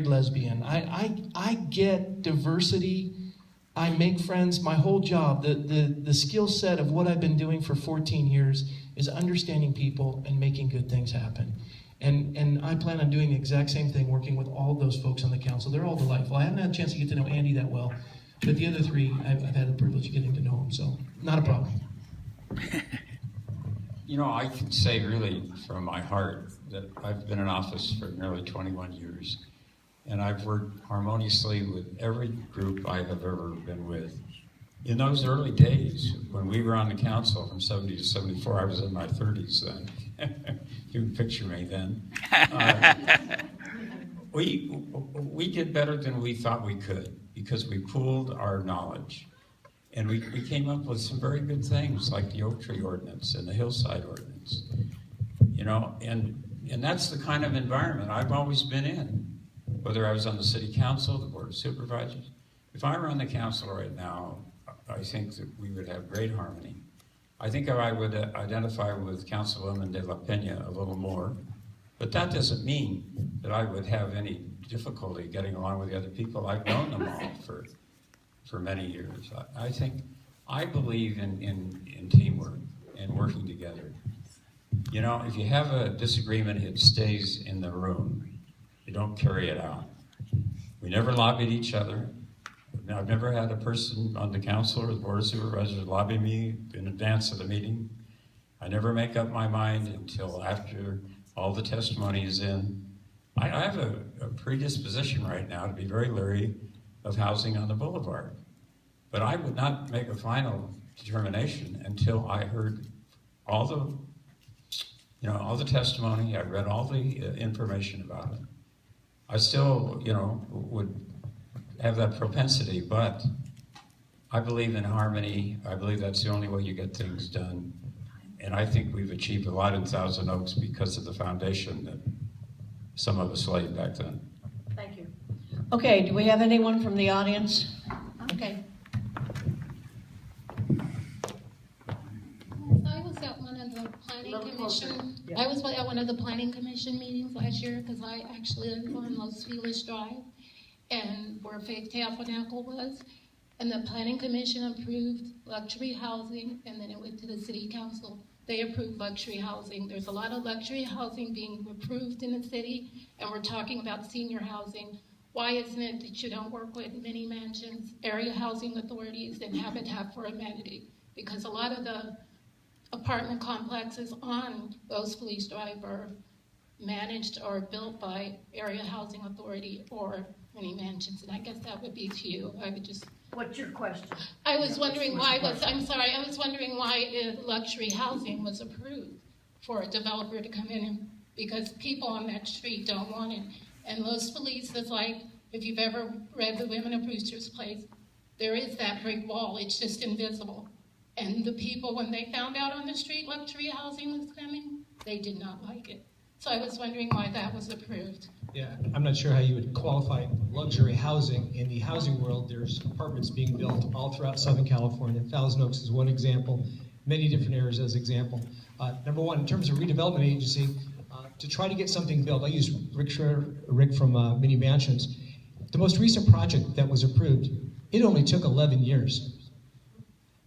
lesbian. I get diversity. I make friends. My whole job, the skill set of what I've been doing for 14 years is understanding people and making good things happen. And I plan on doing the exact same thing, working with all of those folks on the council. They're all delightful. I haven't had a chance to get to know Andy that well, but the other three, I've had the privilege of getting to know them, so not a problem. You know, I can say really from my heart that I've been in office for nearly 21 years, and I've worked harmoniously with every group I have ever been with. In those early days, when we were on the council from 70 to 74, I was in my 30s then. You can picture me then. We did better than we thought we could because we pooled our knowledge. And we came up with some very good things like the Oak Tree Ordinance and the Hillside Ordinance. You know, and that's the kind of environment I've always been in. Whether I was on the city council, the board of supervisors. If I were on the council right now, I think that we would have great harmony. I think I would identify with Councilwoman De La Pena a little more, but that doesn't mean that I would have any difficulty getting along with the other people. I've known them all for many years. I believe in teamwork and working together. You know, if you have a disagreement, it stays in the room. You don't carry it out. We never lobbied each other. I've never had a person on the council or the board of supervisors lobby me in advance of the meeting. I never make up my mind until after all the testimony is in. I have a predisposition right now to be very leery of housing on the boulevard. But I would not make a final determination until I heard all the testimony. I read all the information about it. I still, would have that propensity, but I believe in harmony. I believe that's the only way you get things done. And I think we've achieved a lot in Thousand Oaks because of the foundation that some of us laid back then. Thank you. Okay, do we have anyone from the audience? Okay. I was at one of the planning commission. I was at one of the planning commission meetings last year because I actually live on Los Feliz Drive, and where Faith Tabernacle was. And the planning commission approved luxury housing, and then it went to the city council. They approved luxury housing. There's a lot of luxury housing being approved in the city, and we're talking about senior housing. Why isn't it that you don't work with mini mansions, area housing authorities, and Habitat for Humanity? Because a lot of the apartment complexes on Los Feliz Drive are managed or built by area housing authority or mini mansions, and I guess that would be to you. I would just. What's your question? I was wondering why I was wondering why luxury housing was approved for a developer to come in, because people on that street don't want it. And Los Feliz is like, if you've ever read The Women of Brewster's Place, there is that brick wall. It's just invisible. And the people, when they found out on the street luxury housing was coming, they did not like it. So I was wondering why that was approved. Yeah, I'm not sure how you would qualify luxury housing. In the housing world, there's apartments being built all throughout Southern California. Thousand Oaks is one example, many different areas as example. Number one, in terms of redevelopment agency, to try to get something built, I use Rick from Mini Mansions. The most recent project that was approved, it only took 11 years.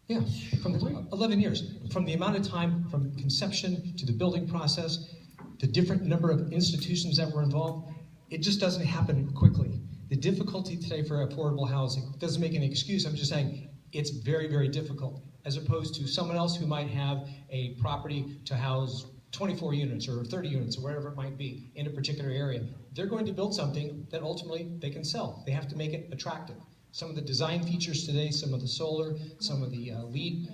Yeah, from 11 years. From the amount of time from conception to the building process, the different number of institutions that were involved, it just doesn't happen quickly. The difficulty today for affordable housing doesn't make an excuse. I'm just saying it's very, very difficult, as opposed to someone else who might have a property to house 24 units or 30 units or whatever it might be in a particular area. They're going to build something that ultimately they can sell. They have to make it attractive. Some of the design features today, some of the solar, some of the LEED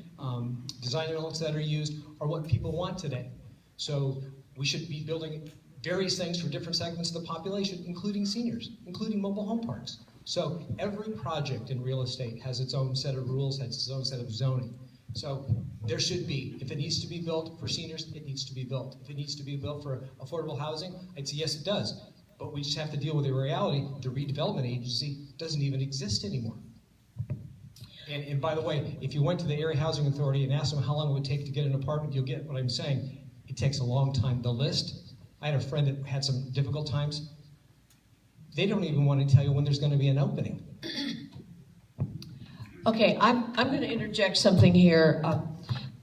design elements that are used are what people want today. So we should be building various things for different segments of the population, including seniors, including mobile home parks. So every project in real estate has its own set of rules, has its own set of zoning. So there should be, if it needs to be built for seniors, it needs to be built. If it needs to be built for affordable housing, I'd say yes, it does. But we just have to deal with the reality, the redevelopment agency doesn't even exist anymore. And by the way, if you went to the Area Housing Authority and asked them how long it would take to get an apartment, you'll get what I'm saying. It takes a long time. The list, I had a friend that had some difficult times. they don't even want to tell you when there's going to be an opening. Okay, I'm going to interject something here.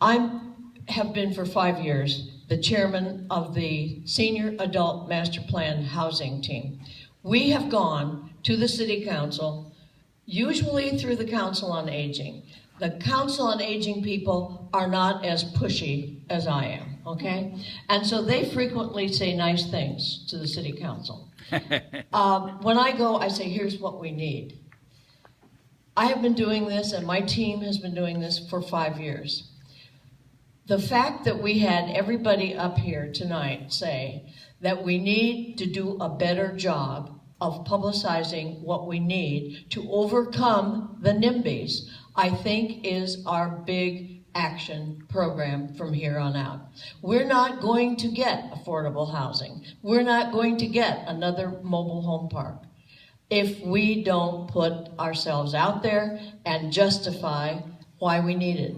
I have been for 5 years the chairman of the Senior Adult Master Plan Housing Team. We have gone to the City Council, usually through the Council on Aging. The Council on Aging people are not as pushy as I am, okay? And so they frequently say nice things to the City Council. When I go, I say, here's what we need. I have been doing this, and my team has been doing this for 5 years. The fact that we had everybody up here tonight say that we need to do a better job of publicizing what we need to overcome the NIMBYs, I think is our big action program from here on out. We're not going to get affordable housing. We're not going to get another mobile home park if we don't put ourselves out there and justify why we need it.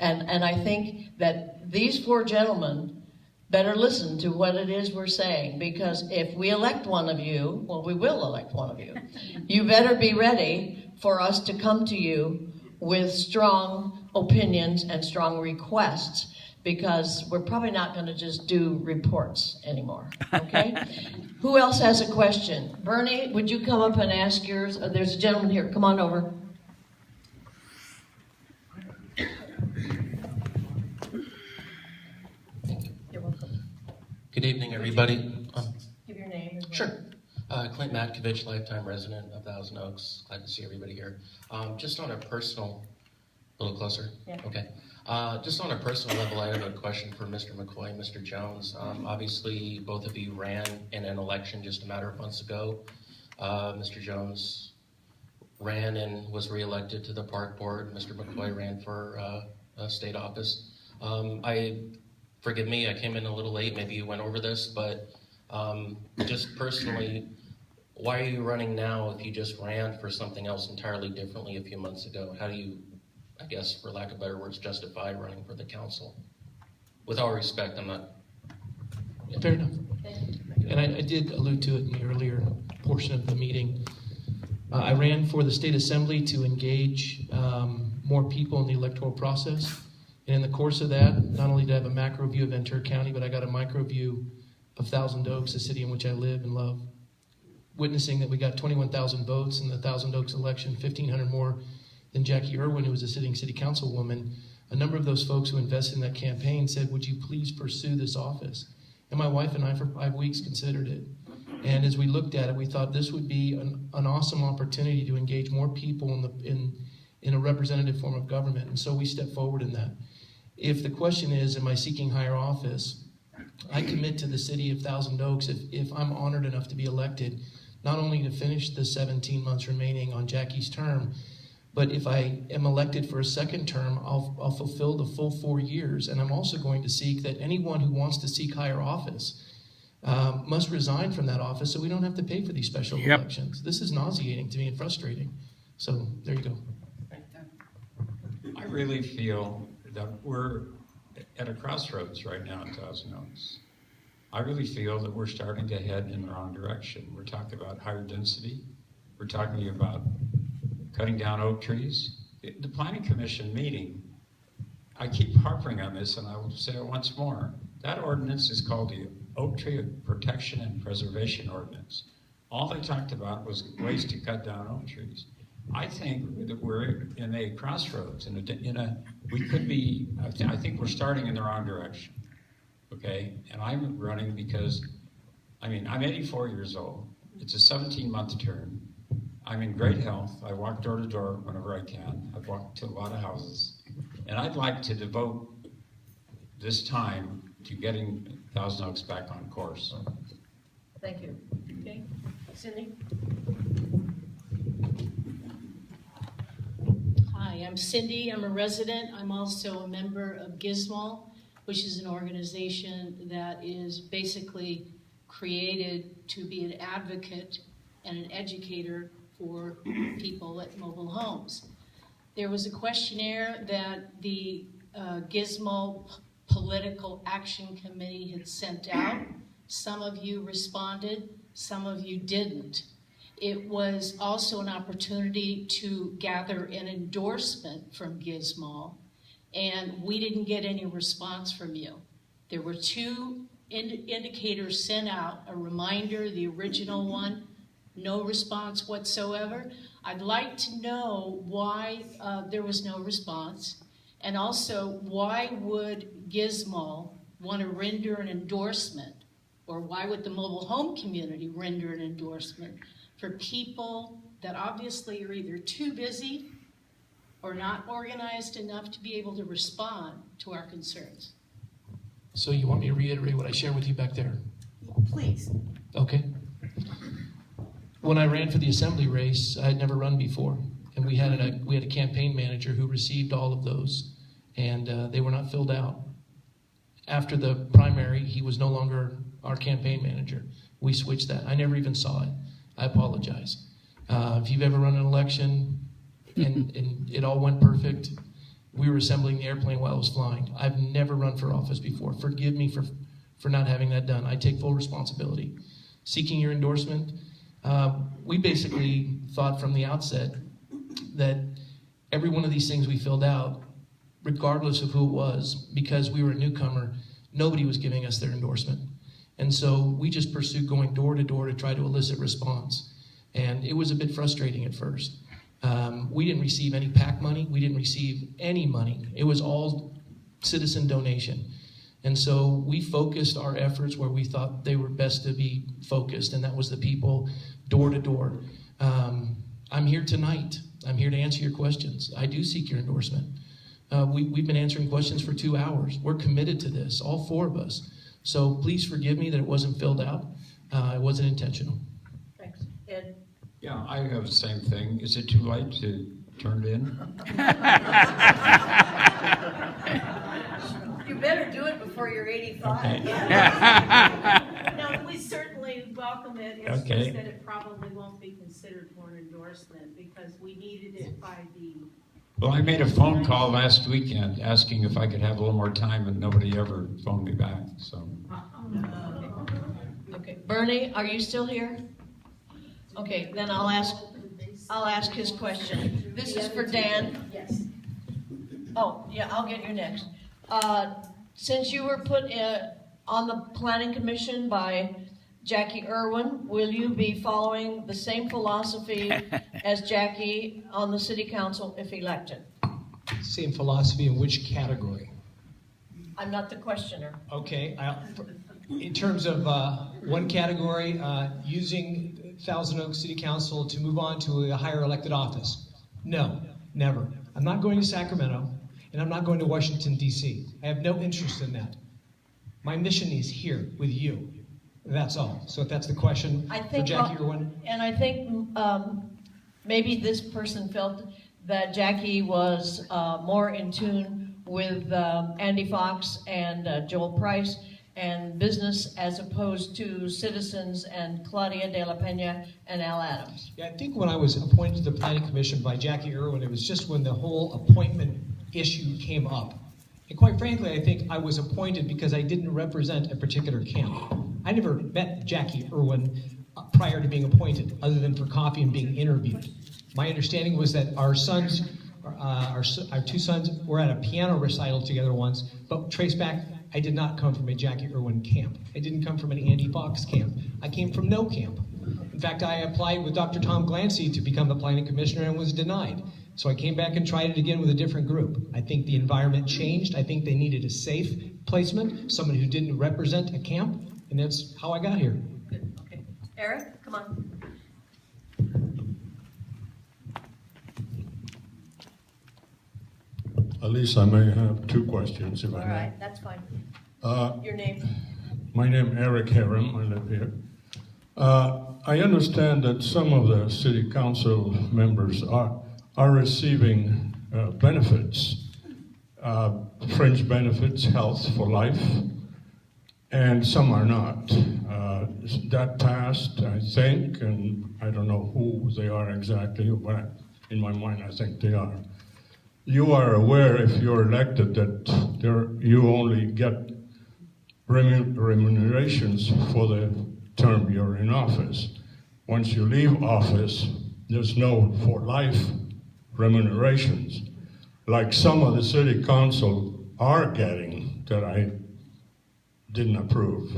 And I think that these 4 gentlemen better listen to what it is we're saying, because if we elect one of you, well, we will elect one of you, you better be ready for us to come to you with strong opinions and strong requests, because we're probably not going to just do reports anymore, okay? Who else has a question? Bernie, would you come up and ask yours? There's a gentleman here. Come on over. You're welcome. Good evening, everybody. Give your name. Sure. Clint Matkovich, lifetime resident of Thousand Oaks. Glad to see everybody here. Just on a personal, a little closer? Yeah. Okay. Just on a personal level, I have a question for Mr. McCoy and Mr. Jones. Obviously, both of you ran in an election just a matter of months ago. Mr. Jones ran and was reelected to the park board. Mr. McCoy ran for a state office. Forgive me, I came in a little late. Maybe you went over this, but just personally, why are you running now if you just ran for something else entirely differently a few months ago? How do you, I guess, for lack of better words, justify running for the council? With all respect, I'm not... Yeah. Fair enough. And I did allude to it in the earlier portion of the meeting. I ran for the state assembly to engage more people in the electoral process. And in the course of that, not only did I have a macro view of Ventura County, but I got a micro view of Thousand Oaks, the city in which I live and love. Witnessing that we got 21,000 votes in the Thousand Oaks election, 1,500 more than Jackie Irwin, who was a sitting city councilwoman. A number of those folks who invested in that campaign said, would you please pursue this office? And my wife and I, for 5 weeks, considered it. And as we looked at it, we thought this would be an awesome opportunity to engage more people in a representative form of government. And so we stepped forward in that. If the question is, am I seeking higher office? I commit to the city of Thousand Oaks if I'm honored enough to be elected, not only to finish the 17 months remaining on Jackie's term, but if I am elected for a second term, I'll fulfill the full 4 years. And I'm also going to seek that anyone who wants to seek higher office must resign from that office so we don't have to pay for these special elections. This is nauseating to me and frustrating. So there you go. I really feel that we're at a crossroads right now in Thousand Oaks. I really feel that we're starting to head in the wrong direction. We're talking about higher density. We're talking about cutting down oak trees. The Planning Commission meeting, I keep harping on this and I will say it once more. That ordinance is called the Oak Tree Protection and Preservation Ordinance. All they talked about was ways to cut down oak trees. I think that we're in a crossroads, we could be, I think we're starting in the wrong direction, okay? And I'm running because, I'm 84 years old. It's a 17-month term. I'm in great health. I walk door to door whenever I can. I've walked to a lot of houses. And I'd like to devote this time to getting Thousand Oaks back on course. Thank you. Okay, Cindy? Hi, I'm Cindy. I'm a resident. I'm also a member of GISMO, which is an organization that is basically created to be an advocate and an educator for people at mobile homes. There was a questionnaire that the GISMO Political Action Committee had sent out. Some of you responded, some of you didn't. It was also an opportunity to gather an endorsement from Gizmo, and we didn't get any response from you. There were two indicators sent out, a reminder, the original one, no response whatsoever. I'd like to know why there was no response, and also why would Gizmo want to render an endorsement, or why would the mobile home community render an endorsement for people that obviously are either too busy or not organized enough to be able to respond to our concerns? So you want me to reiterate what I shared with you back there? Please. Okay. When I ran for the assembly race, I had never run before, and we had a campaign manager who received all of those, and they were not filled out. After the primary, he was no longer our campaign manager. We switched that. I never even saw it. I apologize. If you've ever run an election and it all went perfect, we were assembling the airplane while it was flying. I've never run for office before. Forgive me for not having that done. I take full responsibility. Seeking your endorsement, we basically thought from the outset that every one of these things we filled out, regardless of who it was, because we were a newcomer, nobody was giving us their endorsement. And so we just pursued going door to door to try to elicit response. And it was a bit frustrating at first. We didn't receive any PAC money. We didn't receive any money. It was all citizen donation. And so we focused our efforts where we thought they were best to be focused, and that was the people door to door. I'm here tonight. I'm here to answer your questions. I do seek your endorsement. We've been answering questions for 2 hours. We're committed to this, all four of us. So please forgive me that it wasn't filled out. It wasn't intentional. Thanks. Ed? Yeah, I have the same thing. Is it too late to turn it in? You better do it before you're 85. Okay. No, we certainly welcome it. It's Okay. just that it probably won't be considered for an endorsement because we needed it by the. Well, I made a phone call last weekend asking if I could have a little more time, and nobody ever phoned me back, so. Okay, Bernie, are you still here? Okay, then I'll ask his question. This is for Dan. Yes. Oh, yeah, I'll get you next. Since you were put on the Planning Commission by Jackie Irwin, will you be following the same philosophy as Jackie on the City Council if elected? Same philosophy in which category? I'm not the questioner. Okay, in terms of one category, using Thousand Oaks City Council to move on to a higher elected office. No, never. I'm not going to Sacramento, and I'm not going to Washington, D.C. I have no interest in that. My mission is here with you. That's all. So if that's the question for Jackie Irwin. And I think maybe this person felt that Jackie was more in tune with Andy Fox and Joel Price and business as opposed to citizens and Claudia de la Pena and Al Adams. Yeah, I think when I was appointed to the Planning Commission by Jackie Irwin, it was just when the whole appointment issue came up. And quite frankly, I think I was appointed because I didn't represent a particular camp. I never met Jackie Irwin prior to being appointed, other than for coffee and being interviewed. My understanding was that our two sons were at a piano recital together once, but trace back, I did not come from a Jackie Irwin camp. I didn't come from an Andy Fox camp. I came from no camp. In fact, I applied with Dr. Tom Glancy to become the planning commissioner and was denied. So I came back and tried it again with a different group. I think the environment changed. I think they needed a safe placement, someone who didn't represent a camp, and that's how I got here. Good. Okay. Eric, come on. At least I may have two questions, if I may. All right, that's fine. Your name? My name is Eric Herem. I live here. I understand that some of the city council members are receiving benefits, fringe benefits, health for life, and some are not. That passed, I think, and I don't know who they are exactly, but in my mind, I think they are. You are aware, if you're elected, that you only get remunerations for the term you're in office. once you leave office, there's no for life remunerations, like some of the city council are getting that I didn't approve.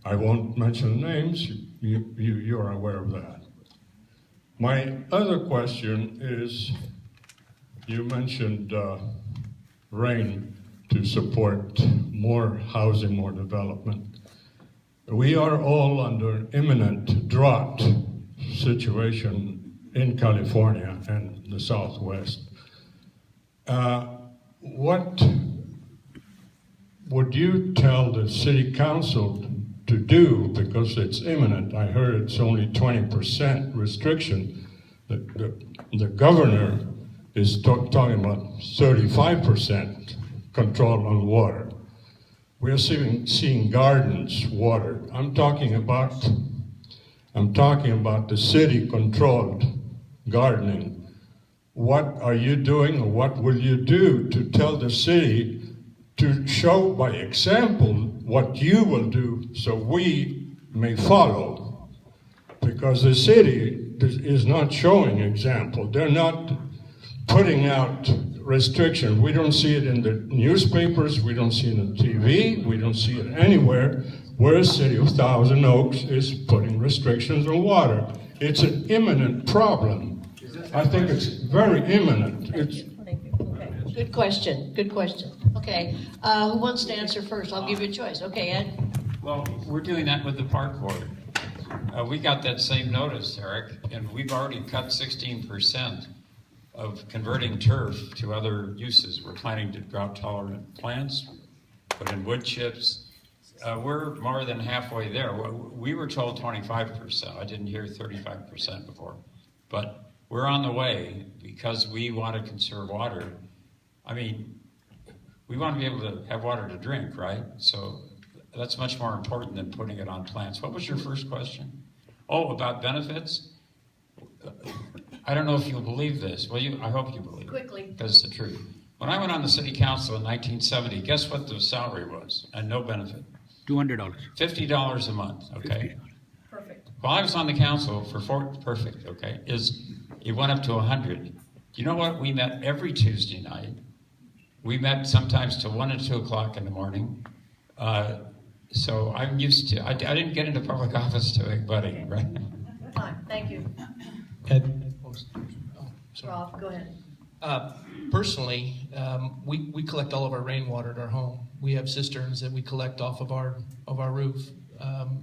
I won't mention names, you're aware of that. My other question is, you mentioned RAIN to support more housing, more development. We are all under imminent drought situation in California and the Southwest. What would you tell the city council to do, because it's imminent? I heard it's only 20% restriction. The governor is talking about 35% control on water. We're seeing gardens watered. I'm talking about the city-controlled gardening. What are you doing, or what will you do to tell the city to show by example what you will do so we may follow? Because the city is not showing example. They're not putting out restrictions. We don't see it in the newspapers, we don't see it on TV, we don't see it anywhere where a city of Thousand Oaks is putting restrictions on water. It's an imminent problem. I think it's very imminent. Thank you. Okay. Good question. Good question. Okay. Who wants to answer first? I'll give you a choice. Okay, Ed. Well, we're doing that with the park board. We got that same notice, Eric, and we've already cut 16% of converting turf to other uses. We're planting to drought-tolerant plants, put in wood chips. We're more than halfway there. We were told 25%. I didn't hear 35% before. But we're on the way because we want to conserve water. I mean, we want to be able to have water to drink, right? So that's much more important than putting it on plants. What was your first question? Oh, about benefits? I don't know if you'll believe this. Well, I hope you believe it. Quickly. Because it's the truth. When I went on the city council in 1970, guess what the salary was? And no benefit. $200. $50 a month, okay? Perfect. While I was on the council perfect, okay, it went up to 100. You know what? We met every Tuesday night. We met sometimes till 1 and 2 o'clock in the morning. So I'm used to, I didn't get into public office to make money, right? Fine. Thank you. Ed? Rob, go ahead. Personally, we collect all of our rainwater at our home. We have cisterns that we collect off of our roof.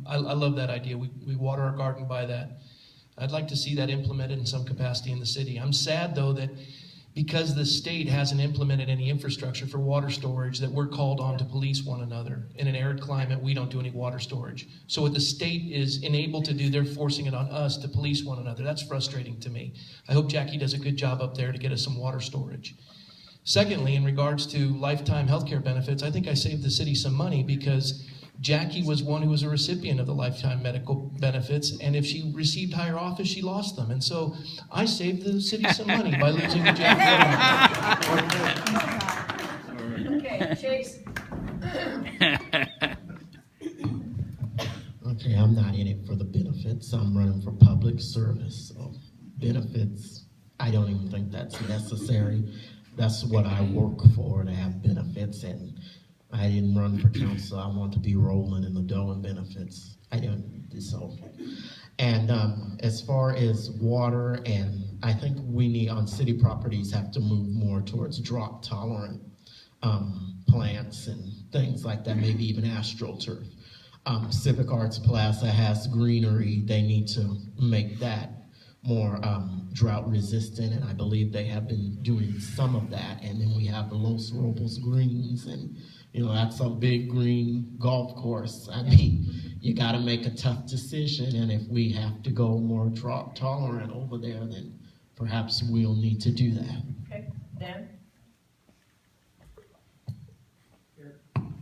I love that idea. We water our garden by that. I'd like to see that implemented in some capacity in the city. I'm sad, though, that because the state hasn't implemented any infrastructure for water storage, that we're called on to police one another. In an arid climate, we don't do any water storage. So what the state is enabled to do, they're forcing it on us to police one another. That's frustrating to me. I hope Jackie does a good job up there to get us some water storage. Secondly, in regards to lifetime healthcare benefits, I think I saved the city some money because Jackie was one who was a recipient of the lifetime medical benefits, and if she received higher office, she lost them. And so I saved the city some money by losing the Jackie. Okay, Chase. Okay, I'm not in it for the benefits. I'm running for public service. So benefits, I don't even think that's necessary. That's what I work for, to have benefits, and I didn't run for council. I want to be rolling in the dough and benefits. I don't, so. And as far as water, and I think we need, on city properties, have to move more towards drought-tolerant plants and things like that, maybe even astroturf. Civic Arts Plaza has greenery. They need to make that more drought resistant, and I believe they have been doing some of that. And then we have the Los Robles greens, and you know, that's a big green golf course. I mean, you got to make a tough decision, and if we have to go more drought tolerant over there, then perhaps we'll need to do that. Okay, Dan?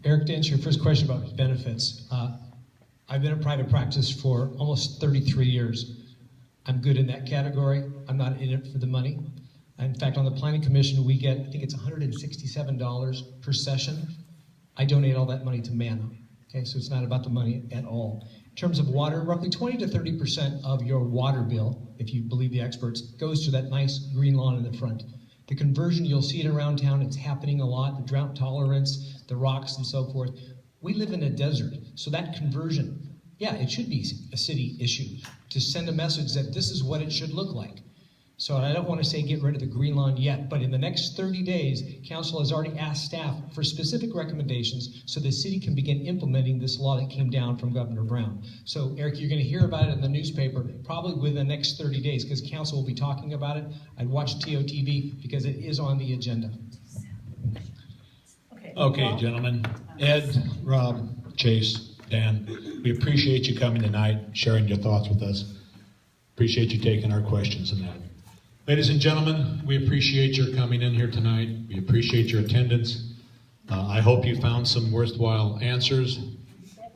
Eric, to answer your first question about benefits, I've been in private practice for almost 33 years. I'm good in that category. I'm not in it for the money. In fact, on the Planning Commission, we get, I think it's $167 per session. I donate all that money to MANA, okay? So it's not about the money at all. terms of water, roughly 20 to 30% of your water bill, if you believe the experts, goes to that nice green lawn in the front. The conversion, you'll see it around town, it's happening a lot, the drought tolerance, the rocks and so forth. We live in a desert, so that conversion, yeah, it should be a city issue to send a message that this is what it should look like. So I don't want to say get rid of the green lawn yet, but in the next 30 days, council has already asked staff for specific recommendations so the city can begin implementing this law that came down from Governor Brown. So Eric, you're going to hear about it in the newspaper probably within the next 30 days because council will be talking about it. I'd watch TOTV because it is on the agenda. Okay, gentlemen. Ed, Rob, Chase, Dan, we appreciate you coming tonight, sharing your thoughts with us. Appreciate you taking our questions and that. Ladies and gentlemen, we appreciate your coming in here tonight. We appreciate your attendance. I hope you found some worthwhile answers.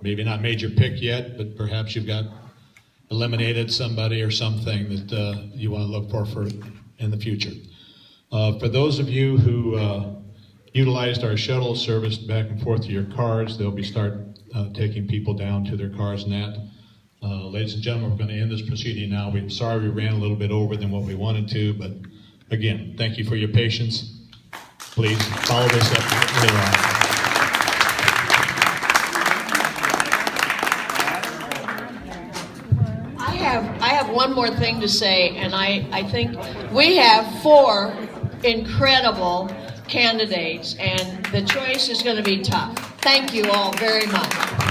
Maybe not made your pick yet, but perhaps you've got eliminated somebody or something that you want to look for in the future. For those of you who utilized our shuttle service back and forth to your cars, they'll be taking people down to their cars and that. Ladies and gentlemen, we're going to end this proceeding now. We're sorry we ran a little bit over than what we wanted to, but again, thank you for your patience. Please follow this up later on. I have one more thing to say, and I think we have 4 incredible candidates, and the choice is going to be tough. Thank you all very much.